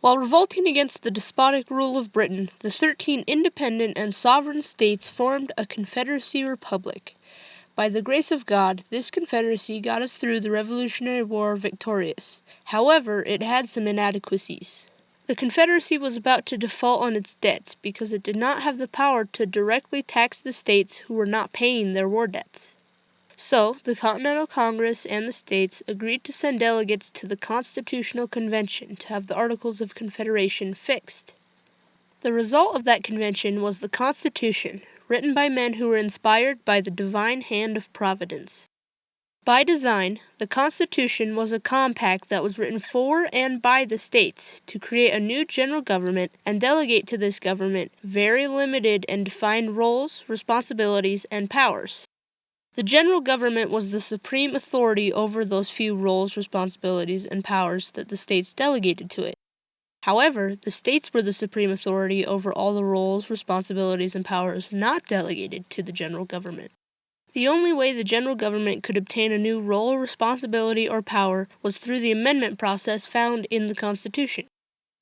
While revolting against the despotic rule of Britain, the 13 independent and sovereign states formed a Confederacy Republic. By the grace of God, this confederacy got us through the Revolutionary War victorious. However, it had some inadequacies. The Confederacy was about to default on its debts because it did not have the power to directly tax the states who were not paying their war debts. So, the Continental Congress and the states agreed to send delegates to the Constitutional Convention to have the Articles of Confederation fixed. The result of that convention was the Constitution, written by men who were inspired by the divine hand of Providence. By design, the Constitution was a compact that was written for and by the states to create a new general government and delegate to this government very limited and defined roles, responsibilities, and powers. The general government was the supreme authority over those few roles, responsibilities, and powers that the states delegated to it. However, the states were the supreme authority over all the roles, responsibilities, and powers not delegated to the general government. The only way the general government could obtain a new role, responsibility, or power was through the amendment process found in the Constitution.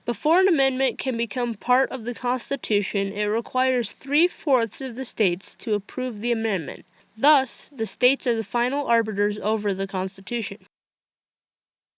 Before an amendment can become part of the Constitution, it requires 3/4 of the states to approve the amendment. Thus, the states are the final arbiters over the Constitution.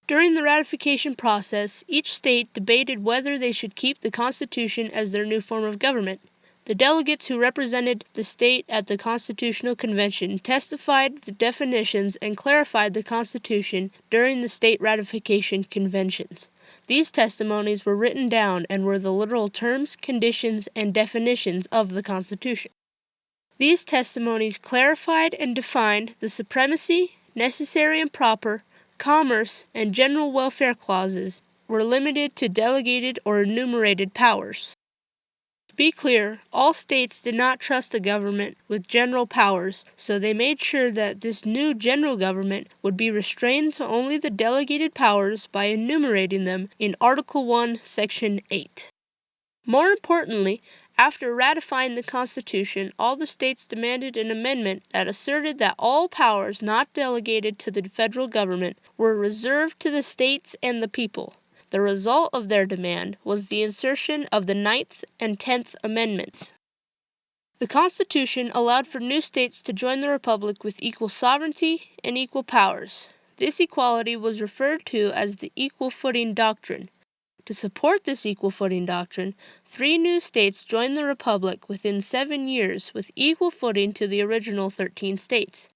During the ratification process, each state debated whether they should keep the Constitution as their new form of government. The delegates who represented the state at the Constitutional Convention testified the definitions and clarified the Constitution during the state ratification conventions. These testimonies were written down and were the literal terms, conditions, and definitions of the Constitution. These testimonies clarified and defined the supremacy, necessary and proper, commerce, and general welfare clauses were limited to delegated or enumerated powers. To be clear, all states did not trust a government with general powers, so they made sure that this new general government would be restrained to only the delegated powers by enumerating them in Article 1, Section 8. More importantly, after ratifying the Constitution, all the states demanded an amendment that asserted that all powers not delegated to the federal government were reserved to the states and the people. The result of their demand was the insertion of the 9th and 10th Amendments. The Constitution allowed for new states to join the Republic with equal sovereignty and equal powers. This equality was referred to as the Equal Footing Doctrine. To support this equal footing doctrine, 3 new states joined the Republic within 7 years with equal footing to the original 13 states.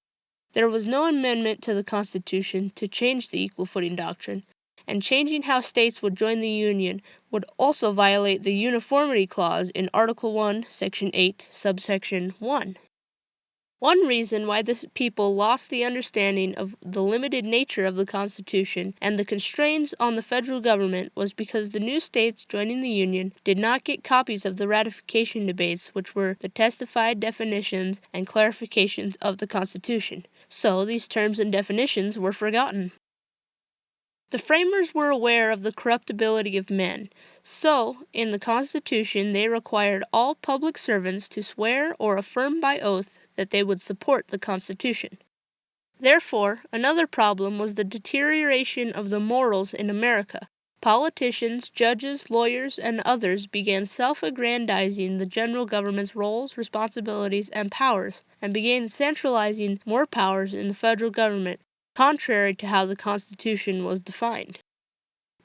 There was no amendment to the Constitution to change the equal footing doctrine, and changing how states would join the Union would also violate the Uniformity Clause in Article 1, Section 8, subsection 1. One reason why the people lost the understanding of the limited nature of the Constitution and the constraints on the federal government was because the new states joining the Union did not get copies of the ratification debates, which were the testified definitions and clarifications of the Constitution. So these terms and definitions were forgotten. The framers were aware of the corruptibility of men, so in the Constitution they required all public servants to swear or affirm by oath that they would support the Constitution. Therefore, another problem was the deterioration of the morals in America. Politicians, judges, lawyers, and others began self-aggrandizing the general government's roles, responsibilities, and powers, and began centralizing more powers in the federal government, contrary to how the Constitution was defined.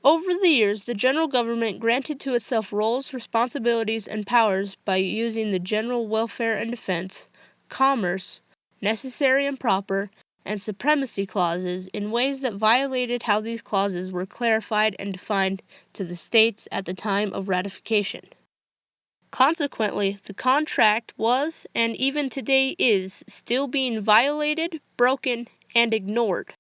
Over the years, the general government granted to itself roles, responsibilities, and powers by using the general welfare and defense, commerce, necessary and proper, and supremacy clauses in ways that violated how these clauses were clarified and defined to the states at the time of ratification. Consequently, the contract was, and even today is, still being violated, broken, and ignored.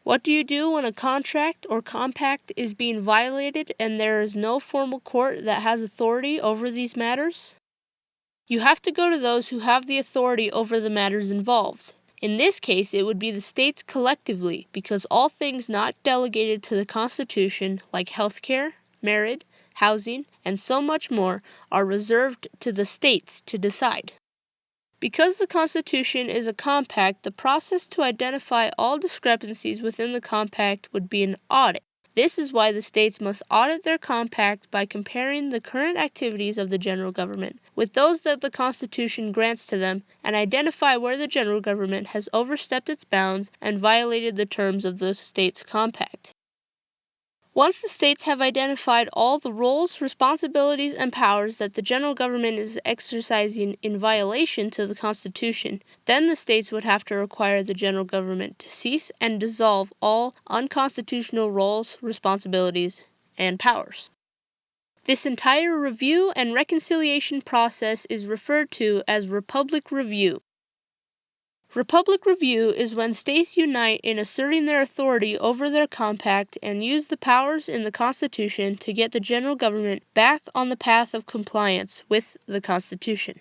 What do you do when a contract or compact is being violated and there is no formal court that has authority over these matters? You have to go to those who have the authority over the matters involved. In this case, it would be the states collectively, because all things not delegated to the Constitution, like healthcare, marriage, housing, and so much more, are reserved to the states to decide. Because the Constitution is a compact, the process to identify all discrepancies within the compact would be an audit. This is why the states must audit their compact by comparing the current activities of the general government with those that the Constitution grants to them and identify where the general government has overstepped its bounds and violated the terms of the state's compact. Once the states have identified all the roles, responsibilities, and powers that the general government is exercising in violation to the Constitution, then the states would have to require the general government to cease and dissolve all unconstitutional roles, responsibilities, and powers. This entire review and reconciliation process is referred to as Republic Review. Republic Review is when states unite in asserting their authority over their compact and use the powers in the Constitution to get the general government back on the path of compliance with the Constitution.